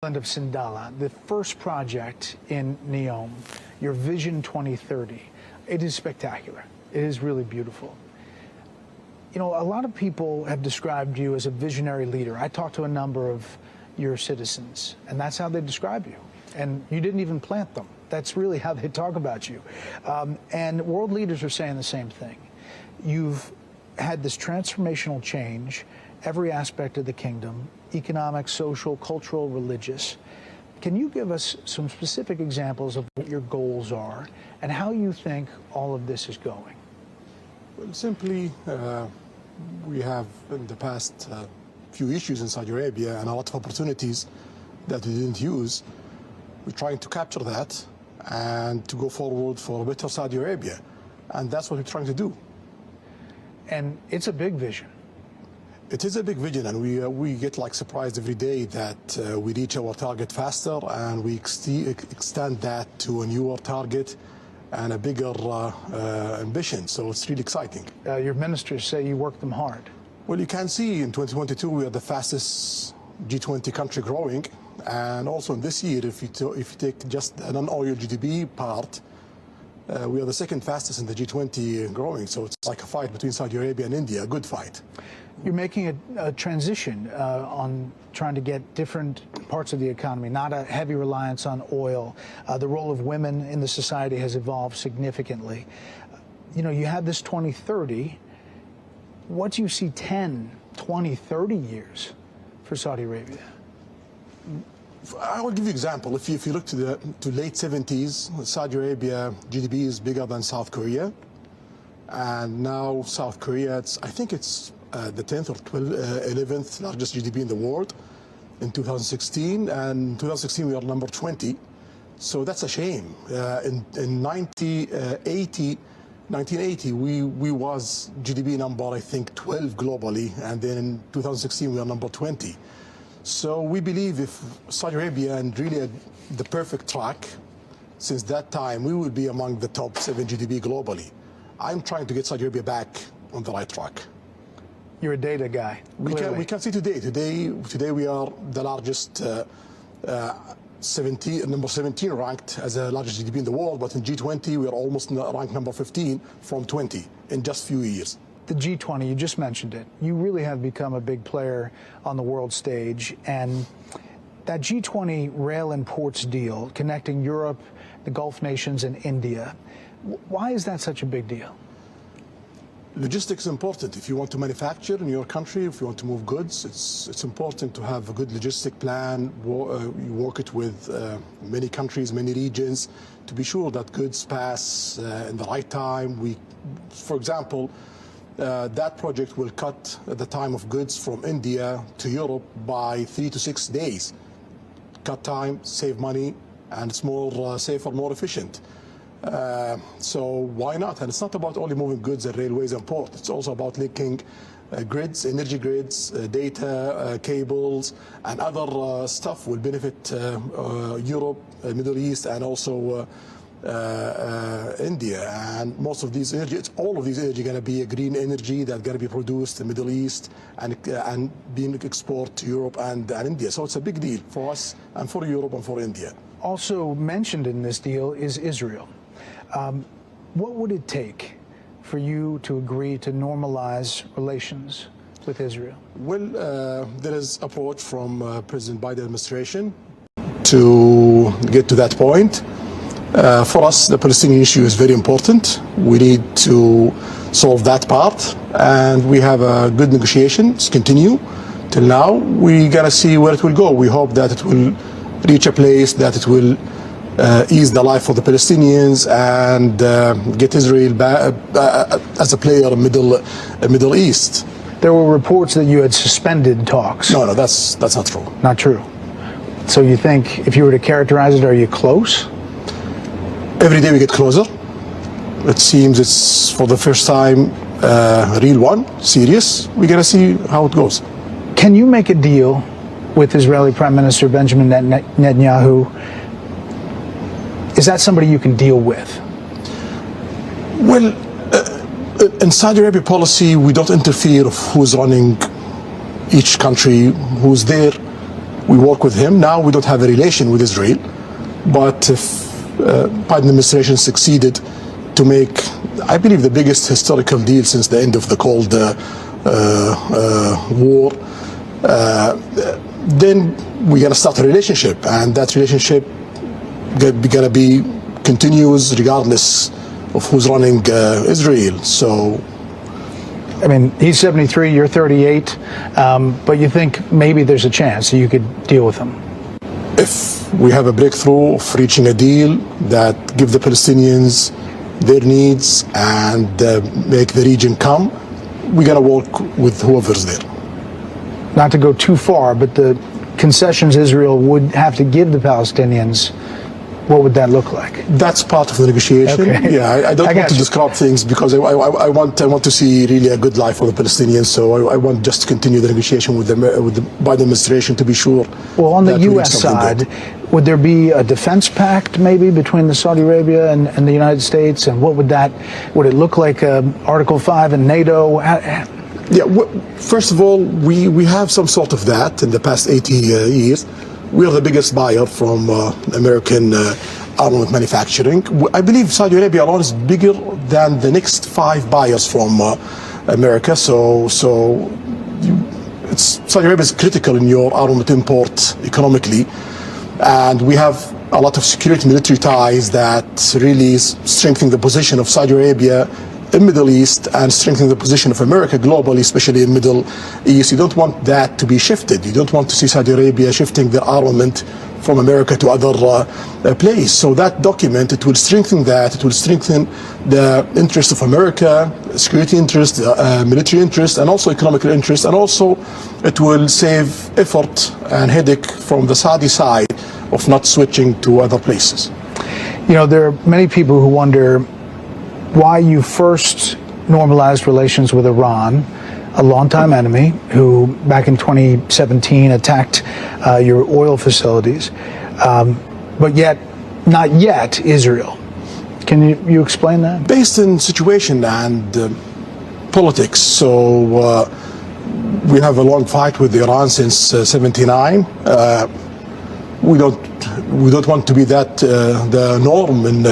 Of Sindala, the first project in Neom, your Vision 2030, it is spectacular. It is really beautiful. You know, a lot of people have described you as a visionary leader. I talked to a number of your citizens, and that's how they describe you. And you didn't even plant them. That's really how they talk about you. And world leaders are saying the same thing. You've had this transformational change, every aspect of the kingdom, economic, social, cultural, religious. Can you give us some specific examples of what your goals are and how you think all of this is going? Well, simply, we have in the past few issues in Saudi Arabia and a lot of opportunities that we didn't use. We're trying to capture that and to go forward for a better Saudi Arabia. And that's what we're trying to do. And it's a big vision. It is a big vision, and we get like surprised every day that we reach our target faster, and we extend that to a newer target and a bigger ambition. So it's really exciting. Your ministers say you work them hard. Well, you can see in 2022 we are the fastest G20 country growing, and also in this year, if you take just the non-oil GDP part, we are the second fastest in the G20 growing. So it's like a fight between Saudi Arabia and India, a good fight. You're making a transition on trying to get different parts of the economy, not a heavy reliance on oil. The role of women in the society has evolved significantly. You know, you have this 2030. What do you see 10, 20, 30 years for Saudi Arabia? I will give you an example. If you look to late 70s, Saudi Arabia GDP is bigger than South Korea. And now South Korea, I think it's the 10th or 11th largest GDP in the world in 2016, and in 2016 we are number 20. So that's a shame. In 1980 we was GDP number, I think, 12 globally, and then in 2016 we are number 20. So we believe if Saudi Arabia and really the perfect track, since that time we will be among the top 7 GDP globally. I'm trying to get Saudi Arabia back on the right track. You're a data guy. We can see today we are the largest, number 17 ranked as the largest GDP in the world, but in G20 we are almost ranked number 15 from 20 in just a few years. The G20, you just mentioned it. You really have become a big player on the world stage, and that G20 rail and ports deal connecting Europe, the Gulf nations, and India, why is that such a big deal? Logistics is important. If you want to manufacture in your country, if you want to move goods, it's important to have a good logistic plan. You work it with many countries, many regions, to be sure that goods pass in the right time. For example, that project will cut the time of goods from India to Europe by 3 to 6 days. Cut time, save money, and it's more safer, more efficient. So why not? And it's not about only moving goods and railways and ports. It's also about linking grids, energy grids, data cables, and other stuff will benefit Europe, Middle East, and also India. And most of these energy, all of these energy going to be a green energy that's going to be produced in the Middle East and being exported to Europe and India. So it's a big deal for us and for Europe and for India. Also mentioned in this deal is Israel. What would it take for you to agree to normalize relations with Israel? Well, there is approach from President Biden administration to get to that point. For us, the Palestinian issue is very important. We need to solve that part, and we have good negotiations continue till now. We gotta see where it will go. We hope that it will reach a place that it will ease the life for the Palestinians and get Israel back, as a player in Middle East. There were reports that you had suspended talks. No, that's not true. Not true. So you think, if you were to characterize it, are you close? Every day we get closer. It seems it's for the first time real one, serious. We gotta see how it goes. Can you make a deal with Israeli Prime Minister Benjamin Netanyahu? Is that somebody you can deal with? Well, in Saudi Arabia policy, we don't interfere of who's running each country, who's there. We work with him. Now we don't have a relation with Israel, but if Biden administration succeeded to make, I believe, the biggest historical deal since the end of the Cold War, then we're going to start a relationship, and that relationship gonna be continuous regardless of who's running Israel. So, I mean, he's 73, you're 38, but you think maybe there's a chance that you could deal with him? If we have a breakthrough of reaching a deal that give the Palestinians their needs and make the region come, we're gonna work with whoever's there. Not to go too far, but the concessions Israel would have to give the Palestinians, what would that look like? That's part of the negotiation. Okay. Yeah, I don't want to describe things because I want to see really a good life for the Palestinians. So I want just to continue the negotiation with the Biden administration to be sure. Well, on the U.S. side, would there be a defense pact maybe between the Saudi Arabia and the United States? And what would it look like? Article 5 in NATO? Yeah. First of all, we have some sort of that in the past 80 years. We are the biggest buyer from American armament manufacturing. I believe Saudi Arabia alone is bigger than the next 5 buyers from America. So Saudi Arabia is critical in your armament import economically, and we have a lot of security military ties that really strengthen the position of Saudi Arabia in Middle East and strengthening the position of America globally, especially in Middle East. You don't want that to be shifted. You don't want to see Saudi Arabia shifting their armament from America to other place. So that document, it will strengthen that. It will strengthen the interest of America, security interest, military interest, and also economic interest. And also it will save effort and headache from the Saudi side of not switching to other places. You know, there are many people who wonder why you first normalized relations with Iran, a longtime enemy who back in 2017 attacked your oil facilities, but yet not yet Israel. Can you explain that? Based on situation and politics. So we have a long fight with Iran since '79. We don't want to be that the norm in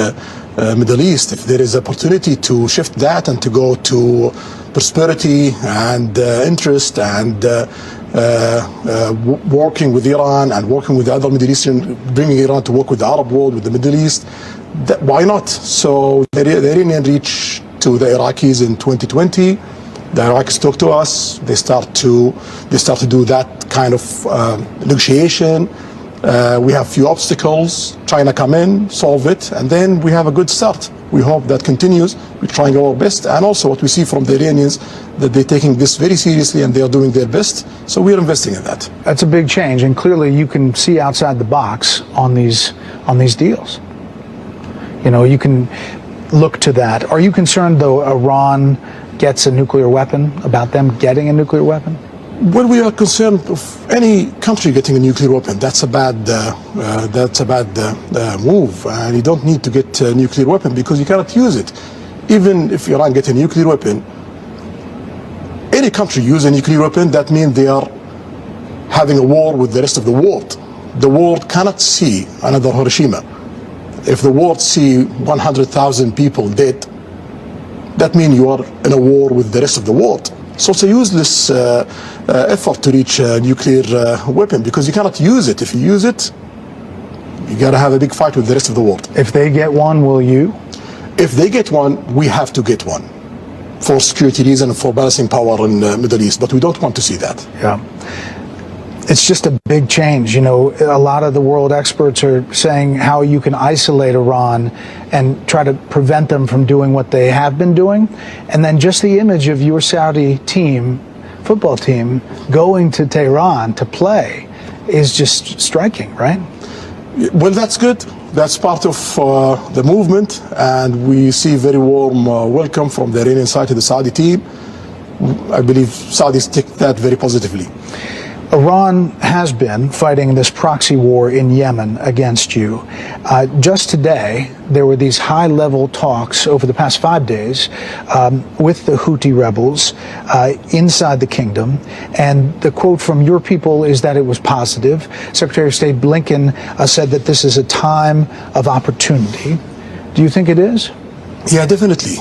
Middle East. If there is opportunity to shift that and to go to prosperity and interest and working with Iran and working with the other Middle Eastern, bringing Iran to work with the Arab world, with the Middle East, why not? So the Iranian reached to the Iraqis in 2020. The Iraqis talk to us. They start to do that kind of negotiation. We have few obstacles. China come in, solve it, and then we have a good start. We hope that continues. We're trying our best, and also what we see from the Iranians, that they're taking this very seriously and they are doing their best. So we're investing in that. That's a big change, and clearly you can see outside the box on these deals. You know, you can look to that. Are you concerned though Iran gets a nuclear weapon, about them getting a nuclear weapon? Well, we are concerned of any country getting a nuclear weapon. That's a bad move, and you don't need to get a nuclear weapon because you cannot use it. Even if Iran gets a nuclear weapon, any country use a nuclear weapon, that means they are having a war with the rest of the world. The world cannot see another Hiroshima. If the world see 100,000 people dead, that means you are in a war with the rest of the world. So it's a useless effort to reach a nuclear weapon because you cannot use it. If you use it, you got to have a big fight with the rest of the world. If they get one, will you? If they get one, we have to get one for security reasons, for balancing power in the Middle East. But we don't want to see that. Yeah. It's just a big change. You know, a lot of the world experts are saying how you can isolate Iran and try to prevent them from doing what they have been doing. And then just the image of your Saudi team, football team, going to Tehran to play is just striking, right? Well, that's good. That's part of the movement. And we see very warm welcome from the Iranian side to the Saudi team. I believe Saudis take that very positively. Iran has been fighting this proxy war in Yemen against you. Just today, there were these high-level talks over the past 5 days with the Houthi rebels inside the kingdom. And the quote from your people is that it was positive. Secretary of State Blinken said that this is a time of opportunity. Do you think it is? Yeah, definitely.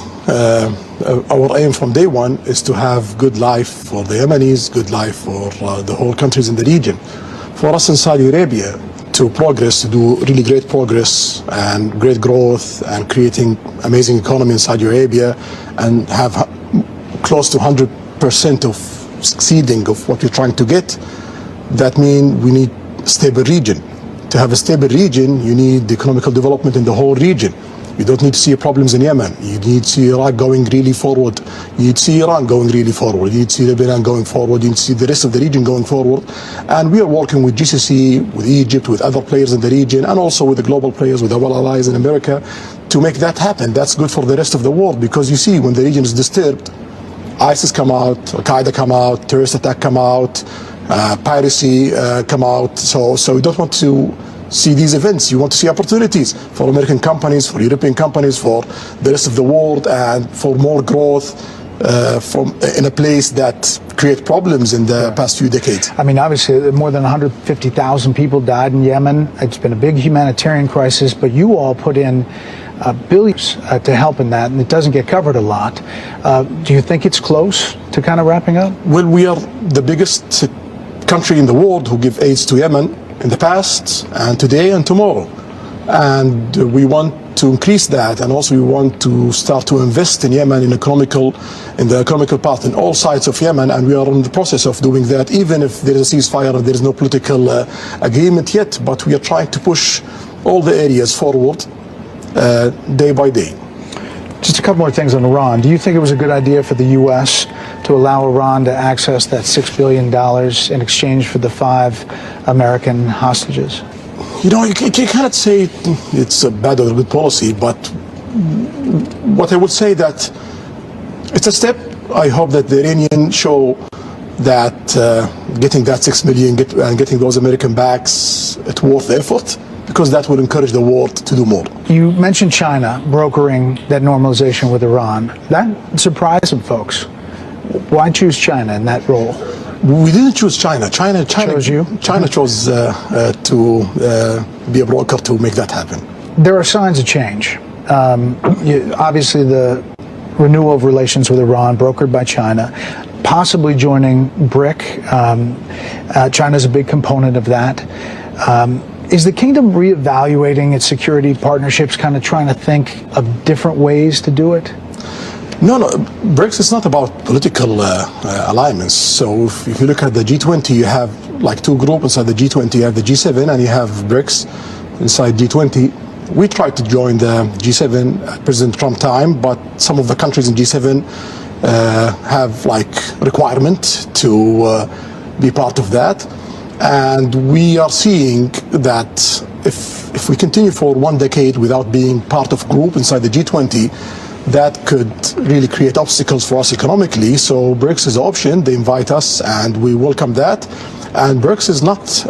Our aim from day one is to have good life for the Yemenis, good life for the whole countries in the region. For us in Saudi Arabia to progress, to do really great progress and great growth and creating amazing economy in Saudi Arabia and have close to 100% of succeeding of what we're trying to get, that means we need a stable region. To have a stable region, you need economical development in the whole region. You don't need to see problems in Yemen. You need to see Iraq going really forward. You need to see Iran going really forward. You need to see Lebanon going forward. You need to see the rest of the region going forward. And we are working with GCC, with Egypt, with other players in the region, and also with the global players, with our allies in America, to make that happen. That's good for the rest of the world, because you see, when the region is disturbed, ISIS come out, Al-Qaeda come out, terrorist attack come out, piracy come out. So we don't want to see these events. You want to see opportunities for American companies, for European companies, for the rest of the world, and for more growth in a place that create problems in the past few decades. I mean, obviously, more than 150,000 people died in Yemen. It's been a big humanitarian crisis, but you all put in billions to help in that, and it doesn't get covered a lot. Do you think it's close to kind of wrapping up? Well, we are the biggest country in the world who give aid to Yemen in the past and today and tomorrow, and we want to increase that, and also we want to start to invest in Yemen in the economical part in all sides of Yemen, and we are in the process of doing that, even if there is a ceasefire and there is no political agreement yet. But we are trying to push all the areas forward day by day. Just a couple more things on Iran. Do you think it was a good idea for the U.S. to allow Iran to access that $6 billion in exchange for the 5 American hostages? You know, you cannot say it's a bad or a good policy, but what I would say that it's a step. I hope that the Iranians show that getting that $6 million and getting those American backs, it's worth the effort, because that will encourage the world to do more. You mentioned China brokering that normalization with Iran. That surprised some folks. Why choose China in that role? We didn't choose China. China chose you? China chose to be a broker to make that happen. There are signs of change. Obviously, the renewal of relations with Iran, brokered by China, possibly joining BRIC. China's a big component of that. Is the kingdom reevaluating its security partnerships, kind of trying to think of different ways to do it? No, BRICS is not about political alignments. So if you look at the G20, you have like 2 groups inside the G20. You have the G7 and you have BRICS inside G20. We tried to join the G7 at President Trump time, but some of the countries in G7 have like requirement to be part of that. And we are seeing that if we continue for 1 decade without being part of group inside the G20, that could really create obstacles for us economically. So BRICS is an option. They invite us, and we welcome that. And BRICS is not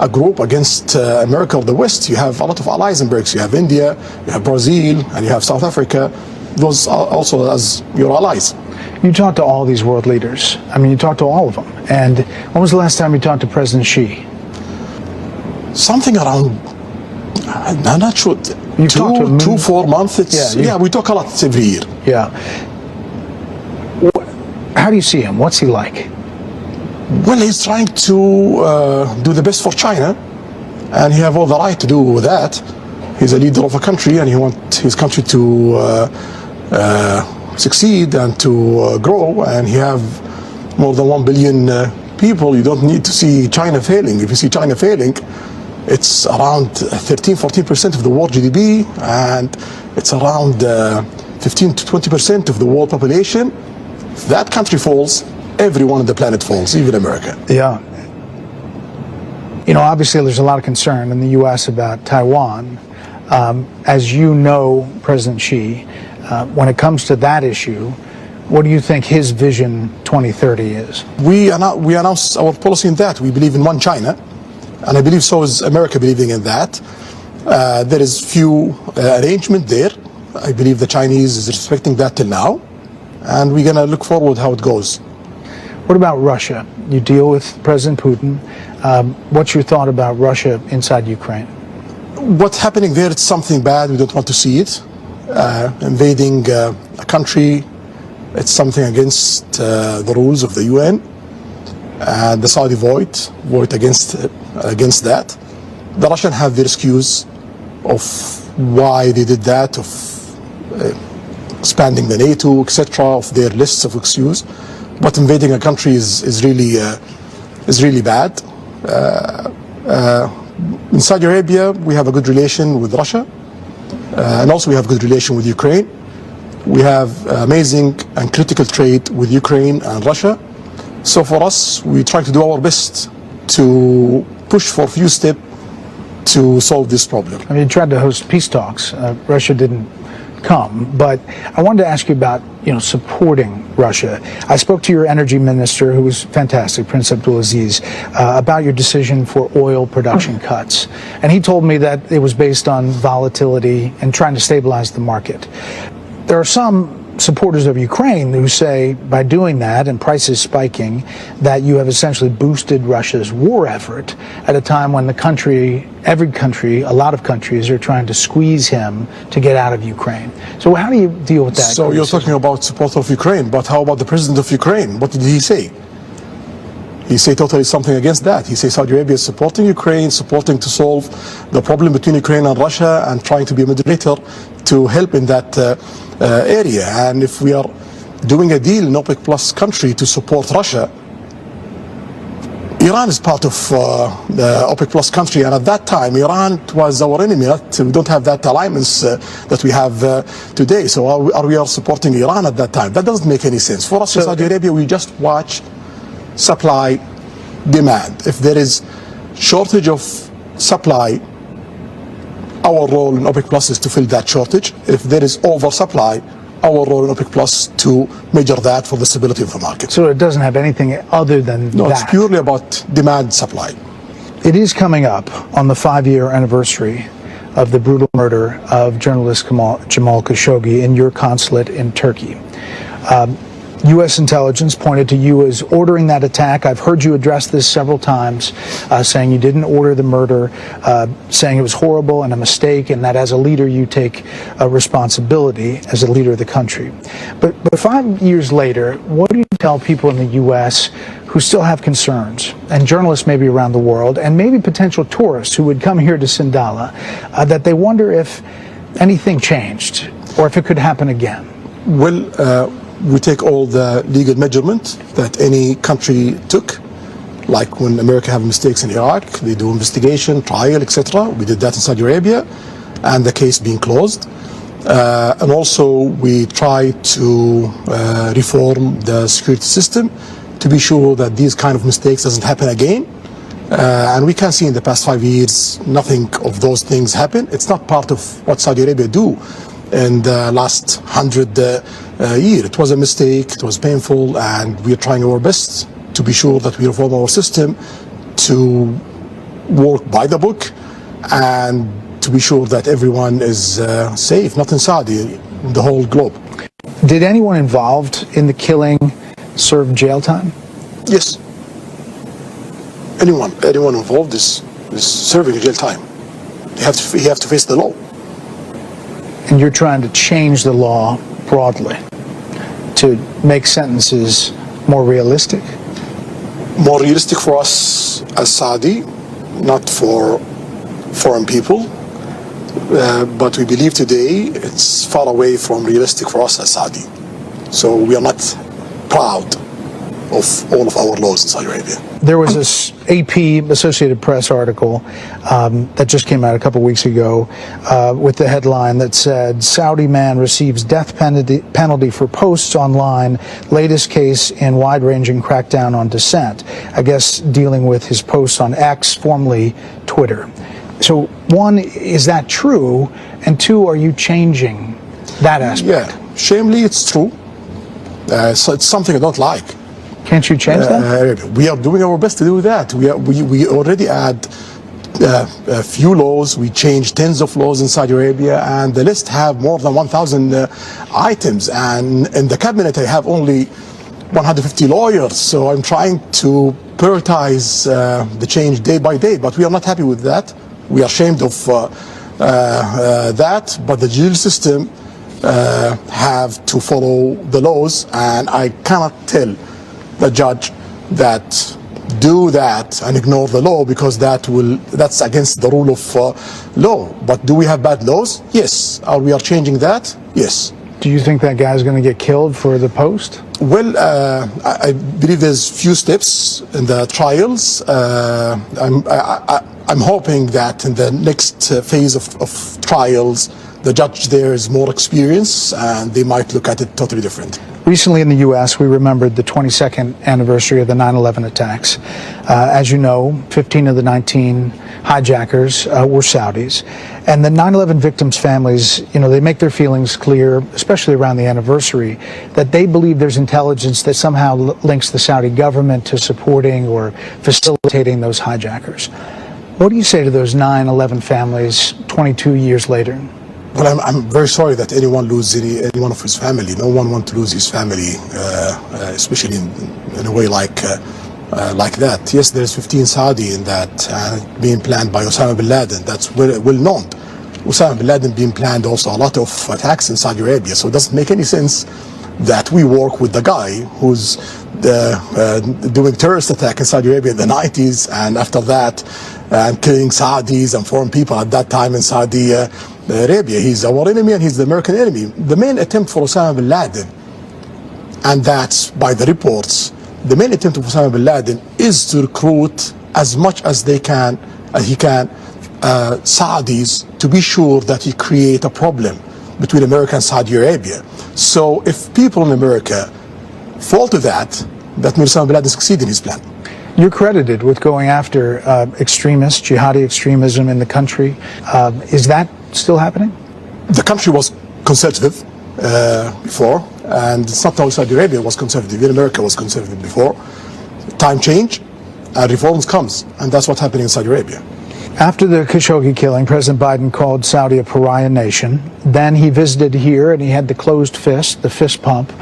a group against America or the West. You have a lot of allies in BRICS. You have India, you have Brazil, and you have South Africa. Those are also as your allies. You talked to all these world leaders. I mean, you talked to all of them. And when was the last time you talked to President Xi? Something around, I'm not sure, You've talked to him 4 months. Yeah, we talk a lot every year. Yeah. How do you see him? What's he like? Well, he's trying to do the best for China, and he has all the right to do that. He's a leader of a country, and he wants his country to succeed and to grow, and he have more than 1 billion people. You don't need to see China failing. If you see China failing, it's around 13-14% of the world GDP, and it's around 15 to 20% of the world population. If that country falls, everyone on the planet falls, even America. Yeah. You know, obviously there's a lot of concern in the U.S. about Taiwan. As you know, President Xi, when it comes to that issue, What do you think his Vision 2030 is? We announced our policy in that. We believe in one China, and I believe so is America believing in that. There is few arrangement there. I believe the Chinese is respecting that till now, and we're going to look forward how it goes. What about Russia? You deal with President Putin. What's your thought about Russia inside Ukraine? What's happening there, it's something bad. We don't want to see it. Invading a country, it's something against the rules of the UN. And the Saudi vote against that. The Russians have their excuse of why they did that, of expanding the NATO, etc., of their lists of excuses. But invading a country is really bad. In Saudi Arabia, we have a good relation with Russia, and also we have good relation with Ukraine. We have amazing and critical trade with Ukraine and Russia. So for us, we try to do our best to push for a few steps to solve this problem. I mean, you tried to host peace talks. Russia didn't come, but I wanted to ask you about, supporting Russia. I spoke to your energy minister, who was fantastic, Prince Abdulaziz, about your decision for oil production cuts. And he told me that it was based on volatility and trying to stabilize the market. There are some supporters of Ukraine who say by doing that and prices spiking that you have essentially boosted Russia's war effort at a time when every country, a lot of countries are trying to squeeze him to get out of Ukraine. So how do you deal with that? So you're talking about support of Ukraine, but how about the president of Ukraine? What did he say? He said totally something against that. He says Saudi Arabia is supporting Ukraine, supporting to solve the problem between Ukraine and Russia, and trying to be a mediator to help in that area. And if we are doing a deal in OPEC Plus country to support Russia, Iran is part of the OPEC Plus country, and at that time Iran was our enemy. We don't have that alignments that we have today. So are we supporting Iran at that time? That doesn't make any sense. For us in Saudi Arabia, we just watch supply, demand. If there is shortage of supply, our role in OPEC Plus is to fill that shortage. If there is oversupply, our role in OPEC Plus to measure that for the stability of the market. So it doesn't have anything other than No, that. it's purely about demand, supply. It is coming up on the 5-year anniversary of the brutal murder of journalist Jamal Khashoggi in your consulate in Turkey. U.S. intelligence pointed to you as ordering that attack. I've heard you address this several times, saying you didn't order the murder, saying it was horrible and a mistake, and that as a leader you take a responsibility as a leader of the country. But 5 years later, what do you tell people in the U.S. who still have concerns, and journalists maybe around the world, and maybe potential tourists who would come here to Sindala, that they wonder if anything changed or if it could happen again? Well, we take all the legal measurement that any country took, like when America have mistakes in Iraq, they do investigation, trial, etc. We did that in Saudi Arabia, and the case being closed. And also we try to reform the security system to be sure that these kind of mistakes doesn't happen again. And we can see in the past 5 years, nothing of those things happen. It's not part of what Saudi Arabia do in the last 100 years. It was a mistake, it was painful, and we are trying our best to be sure that we reform our system to work by the book and to be sure that everyone is safe, not in Saudi, in the whole globe. Did anyone involved in the killing serve jail time? Yes. Anyone involved is serving jail time. You have to face the law. And you're trying to change the law broadly to make sentences more realistic? More realistic for us as Saudi, not for foreign people. But we believe today it's far away from realistic for us as Saudi. So we are not proud of all of our laws in Saudi Arabia. There was this AP Associated Press article that just came out a couple weeks ago with the headline that said, Saudi man receives death penalty for posts online, latest case in wide-ranging crackdown on dissent. I guess dealing with his posts on X, formerly Twitter. So one, is that true? And two, are you changing that aspect? Yeah, shamefully it's true. So it's something I don't like. Can't you change that? We are doing our best to do that. We already add a few laws. We changed tens of laws in Saudi Arabia, and the list have more than 1,000 items. And in the cabinet, I have only 150 lawyers. So I'm trying to prioritize the change day by day. But we are not happy with that. We are ashamed of that. But the judicial system have to follow the laws, and I cannot tell the judge that do that and ignore the law, because that's against the rule of law. But do we have bad laws? Yes. Are we changing that? Yes. Do you think that guy's going to get killed for the post? Well, I believe there's few steps in the trials. I'm hoping that in the next phase of trials, the judge there is more experienced, and they might look at it totally different. Recently in the U.S., we remembered the 22nd anniversary of the 9/11 attacks. As you know, 15 of the 19 hijackers were Saudis. And the 9/11 victims' families, they make their feelings clear, especially around the anniversary, that they believe there's intelligence that somehow links the Saudi government to supporting or facilitating those hijackers. What do you say to those 9/11 families 22 years later? Well, I'm very sorry that anyone loses any one of his family. No one wants to lose his family, especially in a way like that. Yes, there's 15 Saudi in that being planned by Osama bin Laden. That's well known. Osama bin Laden being planned also a lot of attacks in Saudi Arabia. So it doesn't make any sense that we work with the guy who's doing terrorist attack in Saudi Arabia in the 90s, and after that killing Saudis and foreign people at that time in Saudi Arabia. He's our enemy, and he's the American enemy. The main attempt for Osama bin Laden, and that's by the reports, the main attempt of Osama bin Laden is to recruit as much as he can Saudis, to be sure that he create a problem between America and Saudi Arabia. So if people in America fall to that means Osama bin Laden succeed in his plan. You're credited with going after extremists, jihadi extremism in the country. Is that still happening? The country was conservative before, and it's not how Saudi Arabia was conservative. Even America was conservative before. Time change, and reforms comes, and that's what's happening in Saudi Arabia. After the Khashoggi killing, President Biden called Saudi a pariah nation. Then he visited here and he had the closed fist, the fist pump.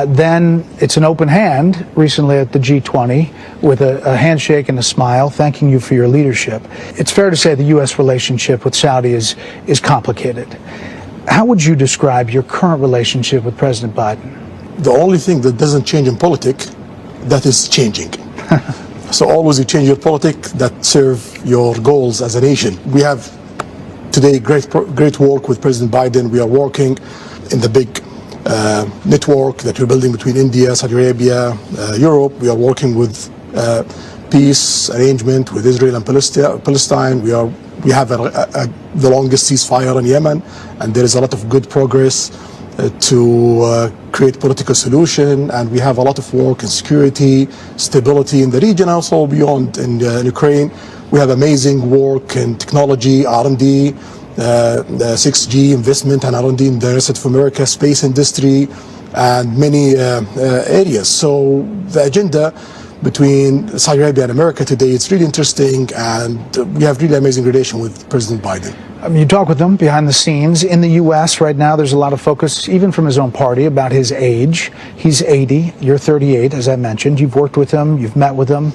Then it's an open hand recently at the G20 with a handshake and a smile, thanking you for your leadership. It's fair to say the U.S. relationship with Saudi is complicated. How would you describe your current relationship with President Biden? The only thing that doesn't change in politics, that is changing. So always you change your politics that serve your goals as a nation. We have today great work with President Biden. We are working in the big network that we're building between India, Saudi Arabia, Europe. We are working with peace arrangement with Israel and Palestine. We have the longest ceasefire in Yemen, and there is a lot of good progress to create political solution, and we have a lot of work in security, stability in the region, also beyond in Ukraine. We have amazing work in technology, R&D, 6G investment and R&D in the rest of America, space industry, and many areas. So the agenda between Saudi Arabia and America today, it's really interesting, and we have really amazing relation with President Biden. You talk with him behind the scenes. In the U.S. right now, there's a lot of focus, even from his own party, about his age. He's 80, you're 38, as I mentioned. You've worked with him, you've met with him.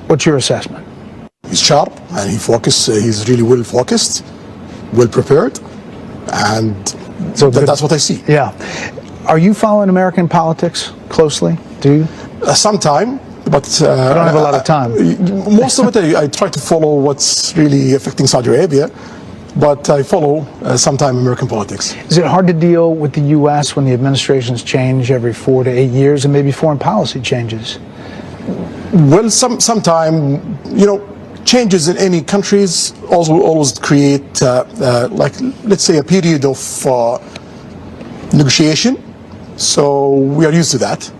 What's your assessment? He's sharp, and he's really well focused, well prepared, and so that's what I see. Yeah. Are you following American politics closely? Do you? Sometime, but I don't have a lot of time. Most of it, I try to follow what's really affecting Saudi Arabia, but I follow sometime American politics. Is it hard to deal with the U.S. when the administrations change every 4 to 8 years, and maybe foreign policy changes? Well, sometime, changes in any countries always create, like, let's say, a period of negotiation. So we are used to that.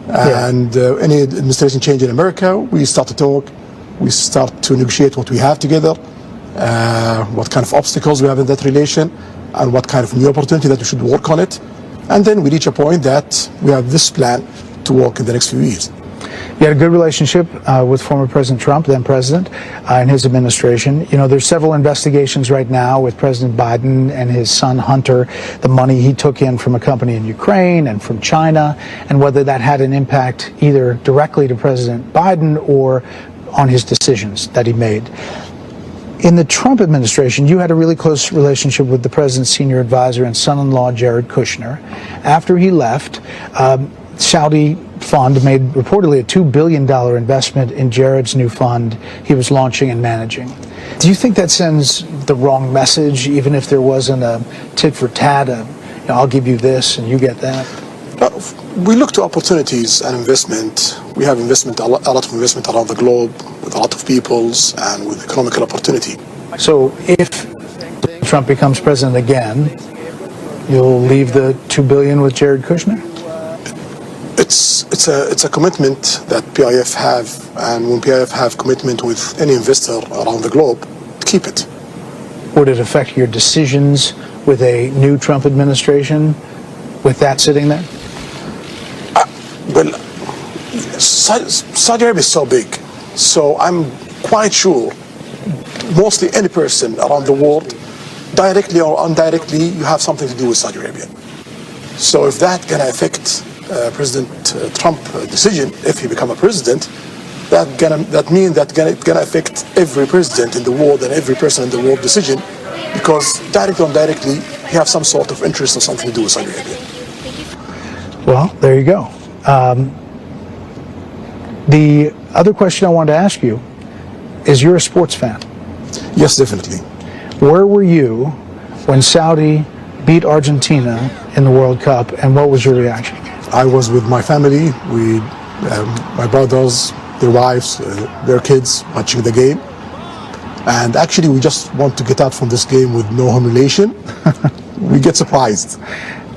Yeah. And any administration change in America, we start to talk, we start to negotiate what we have together, what kind of obstacles we have in that relation, and what kind of new opportunity that we should work on it. And then we reach a point that we have this plan to work in the next few years. You had a good relationship with former President Trump, then President, and his administration. You know, there's several investigations right now with President Biden and his son Hunter, the money he took in from a company in Ukraine and from China, and whether that had an impact either directly to President Biden or on his decisions that he made. In the Trump administration, you had a really close relationship with the president's senior advisor and son-in-law, Jared Kushner. After he left, Saudi fund made reportedly a $2 billion investment in Jared's new fund he was launching and managing. Do you think that sends the wrong message, even if there wasn't a tit for tat, I'll give you this and you get that? We look to opportunities and investment. We have investment, a lot of investment around the globe with a lot of peoples and with economical opportunity. So if Trump becomes president again, you'll leave the $2 billion with Jared Kushner? It's a commitment that PIF have, and when PIF have commitment with any investor around the globe, keep it. Would it affect your decisions with a new Trump administration with that sitting there? Well, Saudi Arabia is so big, so I'm quite sure mostly any person around the world, directly or indirectly, you have something to do with Saudi Arabia. So if that can affect President Trump decision, if he become a president, that means that it's gonna affect every president in the world and every person in the world decision, because directly or indirectly, he have some sort of interest or something to do with Saudi Arabia. Well, there you go. The other question I wanted to ask you is, you're a sports fan. Yes, definitely. Where were you when Saudi beat Argentina in the World Cup, and what was your reaction? I was with my family, my brothers, their wives, their kids, watching the game. And actually, we just want to get out from this game with no humiliation. We get surprised.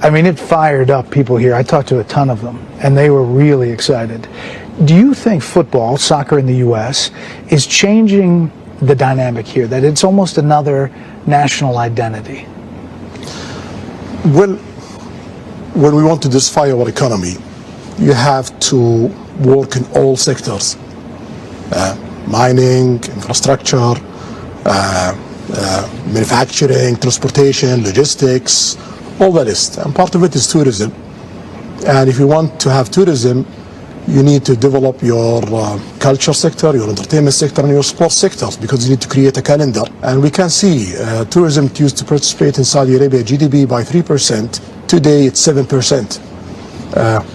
I mean, it fired up people here. I talked to a ton of them, and they were really excited. Do you think football, soccer in the U.S., is changing the dynamic here, that it's almost another national identity? Well, when we want to diversify our economy, you have to work in all sectors. Mining, infrastructure, manufacturing, transportation, logistics, all that is. And part of it is tourism. And if you want to have tourism, you need to develop your culture sector, your entertainment sector, and your sports sectors, because you need to create a calendar. And we can see tourism used to participate in Saudi Arabia GDP by 3%. Today it's 7%.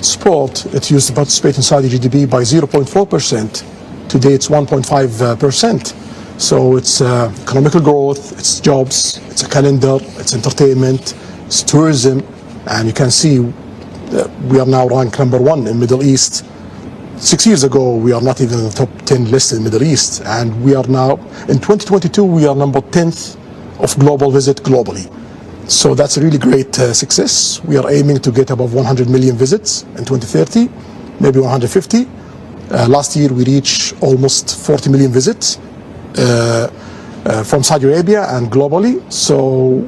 Sport, it used to participate in Saudi GDP by 0.4%. Today it's 1.5%. So it's economical growth, it's jobs, it's a calendar, it's entertainment, it's tourism, and you can see we are now ranked #1 in Middle East. 6 years ago, we are not even in the top 10 list in Middle East, and we are now, in 2022, we are number 10th of global visit globally. So that's a really great success. We are aiming to get above 100 million visits in 2030, maybe 150. Last year, we reached almost 40 million visits from Saudi Arabia and globally. So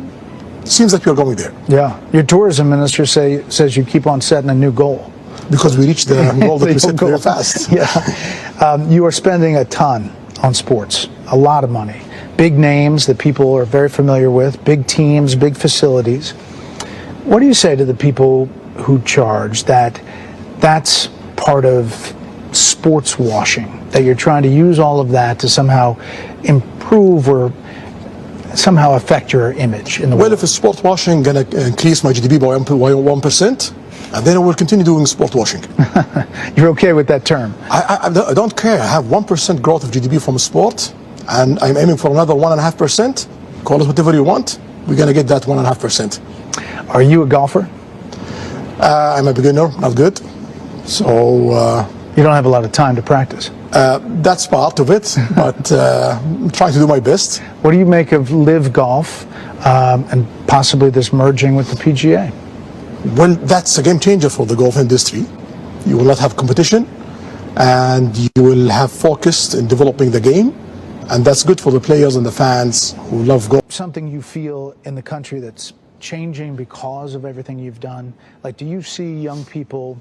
it seems like we are going there. Yeah. Your tourism minister says you keep on setting a new goal. Because we reached the goal that we set very fast. Yeah. You are spending a ton on sports, a lot of money. Big names that people are very familiar with, big teams, big facilities. What do you say to the people who charge that that's part of sports washing, that you're trying to use all of that to somehow improve or somehow affect your image in the world? Well, if it's sport washing going to increase my GDP by 1%, and then I will continue doing sport washing. You're okay with that term? I don't care. I have 1% growth of GDP from sport, and I'm aiming for another 1.5%. Call it whatever you want. We're going to get that 1.5%. Are you a golfer? I'm a beginner, not good. So you don't have a lot of time to practice. That's part of it, but I'm trying to do my best. What do you make of live golf and possibly this merging with the PGA? Well, that's a game changer for the golf industry. You will not have competition, and you will have focus in developing the game, and that's good for the players and the fans who love golf. Something you feel in the country that's changing because of everything you've done? Like, do you see young people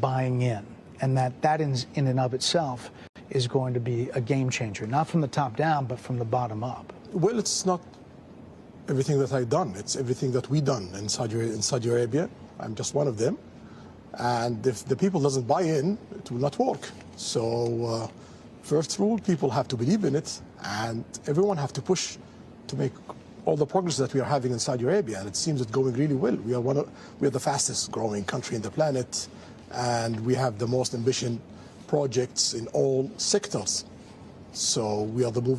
buying in, and that in and of itself is going to be a game changer, not from the top down, but from the bottom up? Well, it's not everything that I've done. It's everything that we've done in Saudi Arabia. I'm just one of them. And if the people doesn't buy in, it will not work. So first rule, people have to believe in it, and everyone have to push to make all the progress that we are having in Saudi Arabia. And it seems it's going really well. We are the fastest growing country in the planet, and we have the most ambitious projects in all sectors. So we are the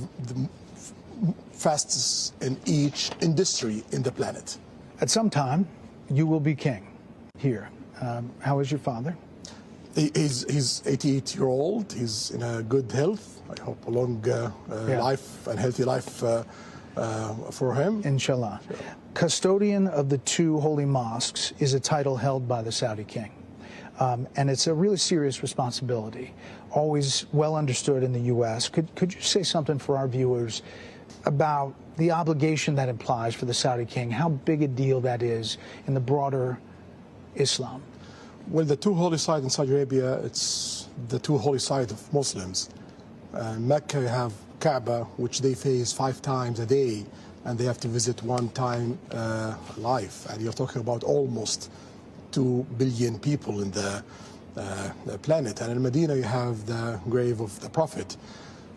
fastest in each industry in the planet. At some time, you will be king here. How is your father? He's 88-year-old. He's in a good health. I hope a long life and healthy life for him. Inshallah. Sure. Custodian of the two holy mosques is a title held by the Saudi king. And it's a really serious responsibility, always well understood in the U.S. Could you say something for our viewers about the obligation that implies for the Saudi king, how big a deal that is in the broader Islam? Well, the two holy sites in Saudi Arabia, it's the two holy sites of Muslims. Mecca, you have Kaaba, which they face 5 times a day, and they have to visit 1 time life. And you're talking about almost 2 billion people in the planet. And in Medina, you have the grave of the Prophet.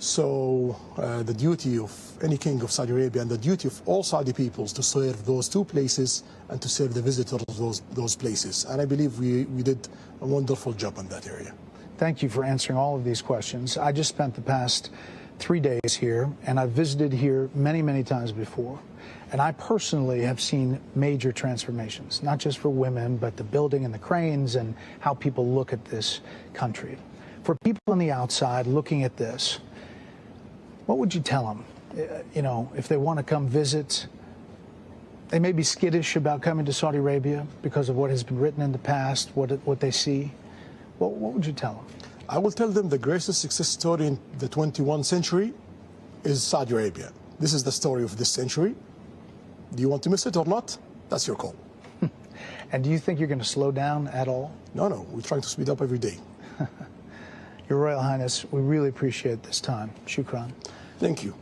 So the duty of any king of Saudi Arabia and the duty of all Saudi peoples to serve those 2 places and to serve the visitors of those places. And I believe we did a wonderful job in that area. Thank you for answering all of these questions. I just spent the past 3 days here, and I've visited here many, many times before. And I personally have seen major transformations, not just for women, but the building and the cranes and how people look at this country. For people on the outside looking at this, what would you tell them? You know, if they want to come visit, they may be skittish about coming to Saudi Arabia because of what has been written in the past, what they see. What would you tell them? I will tell them the greatest success story in the 21st century is Saudi Arabia. This is the story of this century. Do you want to miss it or not? That's your call. And do you think you're going to slow down at all? No, we're trying to speed up every day. Your Royal Highness, we really appreciate this time. Shukran. Thank you.